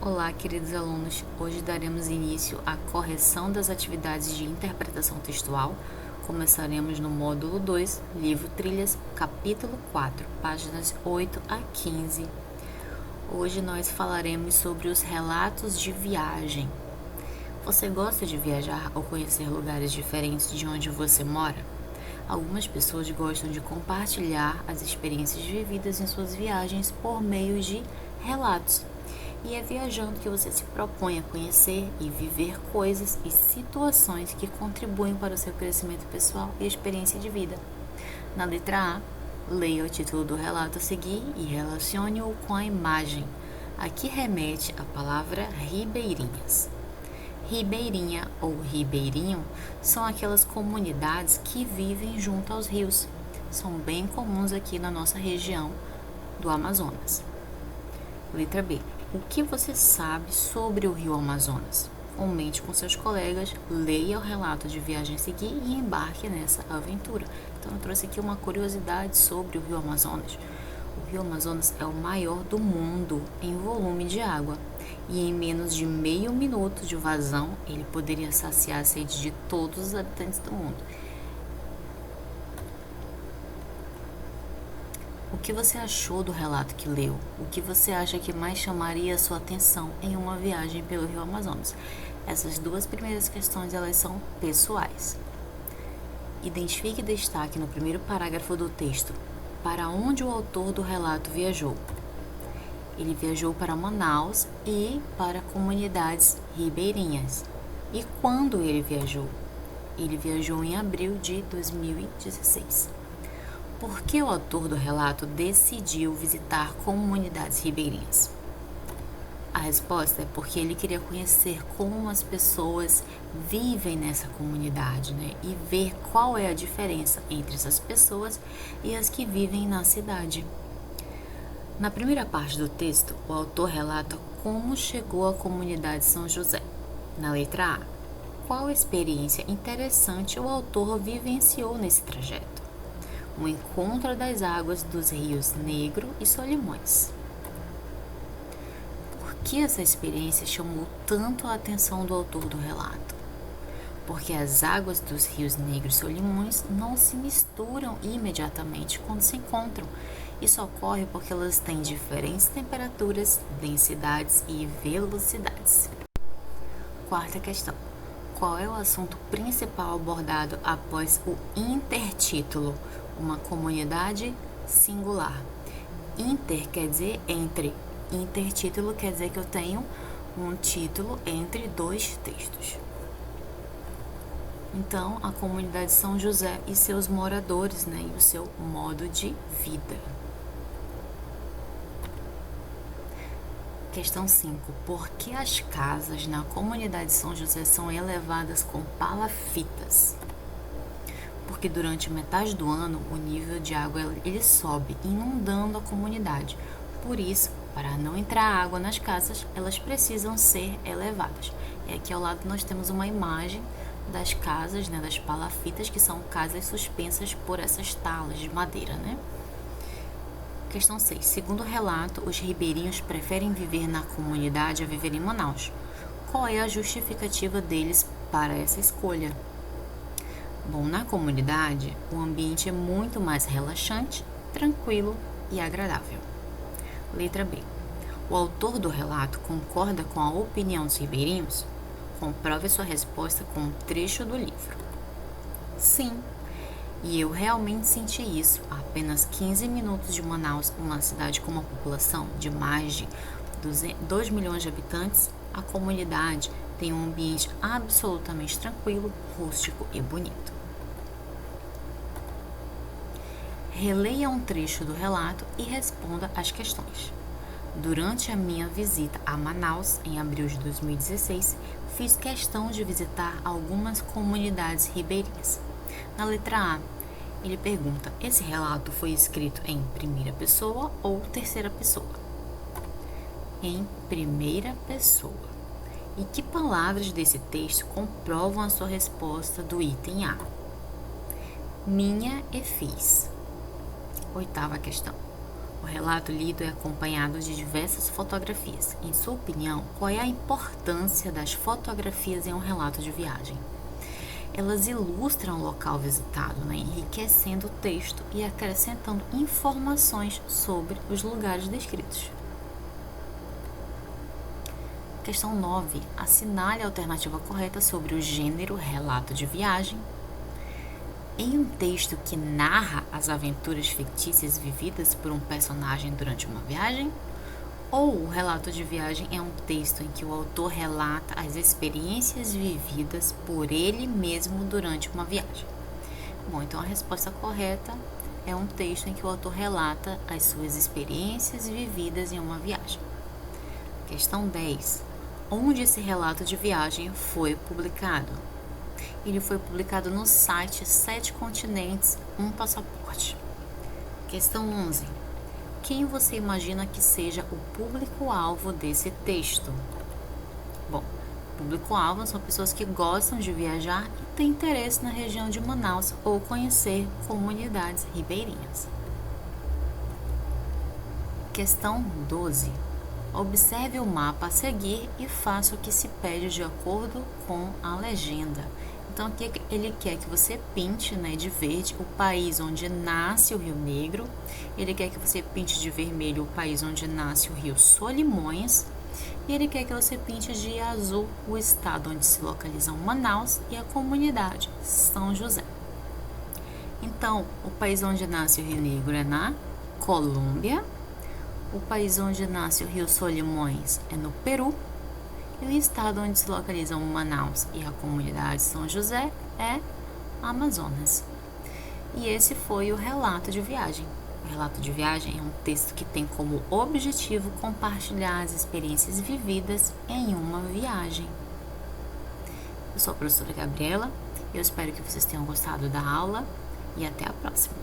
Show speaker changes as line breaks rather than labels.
Olá, queridos alunos. Hoje daremos início à correção das atividades de interpretação textual. Começaremos no módulo 2, livro Trilhas, capítulo 4, páginas 8 a 15. Hoje nós falaremos sobre os relatos de viagem. Você gosta de viajar ou conhecer lugares diferentes de onde você mora? Algumas pessoas gostam de compartilhar as experiências vividas em suas viagens por meio de relatos. E é viajando que você se propõe a conhecer e viver coisas e situações que contribuem para o seu crescimento pessoal e experiência de vida. Na letra A, leia o título do relato a seguir e relacione-o com a imagem. Aqui remete a palavra ribeirinhas. Ribeirinha ou ribeirinho são aquelas comunidades que vivem junto aos rios. São bem comuns aqui na nossa região do Amazonas. Letra B. O que você sabe sobre o rio Amazonas? Comente com seus colegas, leia o relato de viagem a seguir e embarque nessa aventura. Então, eu trouxe aqui uma curiosidade sobre o rio Amazonas. O rio Amazonas é o maior do mundo em volume de água e em menos de meio minuto de vazão, ele poderia saciar a sede de todos os habitantes do mundo. O que você achou do relato que leu? O que você acha que mais chamaria a sua atenção em uma viagem pelo Rio Amazonas? Essas duas primeiras questões, elas são pessoais. Identifique e destaque no primeiro parágrafo do texto para onde o autor do relato viajou. Ele viajou para Manaus e para comunidades ribeirinhas. E quando ele viajou? Ele viajou em abril de 2016. Por que o autor do relato decidiu visitar comunidades ribeirinhas? A resposta é porque ele queria conhecer como as pessoas vivem nessa comunidade, e ver qual é a diferença entre essas pessoas e as que vivem na cidade. Na primeira parte do texto, o autor relata como chegou à comunidade São José. Na letra A, qual experiência interessante o autor vivenciou nesse trajeto? O encontro das águas dos rios Negro e Solimões. Por que essa experiência chamou tanto a atenção do autor do relato? Porque as águas dos rios Negro e Solimões não se misturam imediatamente quando se encontram. Isso ocorre porque elas têm diferentes temperaturas, densidades e velocidades. Quarta questão. Qual é o assunto principal abordado após o intertítulo? Uma comunidade singular. Inter quer dizer entre. Intertítulo quer dizer que eu tenho um título entre dois textos. Então, a comunidade São José e seus moradores, e o seu modo de vida. Questão 5. Por que as casas na comunidade São José são elevadas com palafitas? Porque durante metade do ano o nível de água ele sobe, inundando a comunidade. Por isso, para não entrar água nas casas, elas precisam ser elevadas. E aqui ao lado nós temos uma imagem das casas, das palafitas, que são casas suspensas por essas talas de madeira, Questão 6. Segundo o relato, os ribeirinhos preferem viver na comunidade a viver em Manaus. Qual é a justificativa deles para essa escolha? Bom, na comunidade, o ambiente é muito mais relaxante, tranquilo e agradável. Letra B. O autor do relato concorda com a opinião dos ribeirinhos? Comprove sua resposta com um trecho do livro. Sim, e eu realmente senti isso. A apenas 15 minutos de Manaus, uma cidade com uma população de mais de 2 milhões de habitantes, a comunidade tem um ambiente absolutamente tranquilo, rústico e bonito. Releia um trecho do relato e responda as questões. Durante a minha visita a Manaus, em abril de 2016, fiz questão de visitar algumas comunidades ribeirinhas. Na letra A, ele pergunta: esse relato foi escrito em primeira pessoa ou terceira pessoa? Em primeira pessoa. E que palavras desse texto comprovam a sua resposta do item A? Minha e fiz. Oitava questão. O relato lido é acompanhado de diversas fotografias. Em sua opinião, qual é a importância das fotografias em um relato de viagem? Elas ilustram o local visitado, enriquecendo o texto e acrescentando informações sobre os lugares descritos. Questão 9. Assinale a alternativa correta sobre o gênero relato de viagem. Em um texto que narra as aventuras fictícias vividas por um personagem durante uma viagem, ou o relato de viagem é um texto em que o autor relata as experiências vividas por ele mesmo durante uma viagem. Bom, então a resposta correta é um texto em que o autor relata as suas experiências vividas em uma viagem. Questão 10. Onde esse relato de viagem foi publicado? Ele foi publicado no site 7 Continentes, um Passaporte. Questão 11. Quem você imagina que seja o público-alvo desse texto? Bom, público-alvo são pessoas que gostam de viajar e têm interesse na região de Manaus ou conhecer comunidades ribeirinhas. Questão 12. Observe o mapa a seguir e faça o que se pede de acordo com a legenda. Então, aqui ele quer que você pinte de verde o país onde nasce o Rio Negro. Ele quer que você pinte de vermelho o país onde nasce o Rio Solimões. E ele quer que você pinte de azul o estado onde se localizam Manaus e a comunidade São José. Então, o país onde nasce o Rio Negro é na Colômbia. O país onde nasce o Rio Solimões é no Peru. E o estado onde se localizam Manaus e a comunidade São José é Amazonas. E esse foi o relato de viagem. O relato de viagem é um texto que tem como objetivo compartilhar as experiências vividas em uma viagem. Eu sou a professora Gabriela, eu espero que vocês tenham gostado da aula e até a próxima.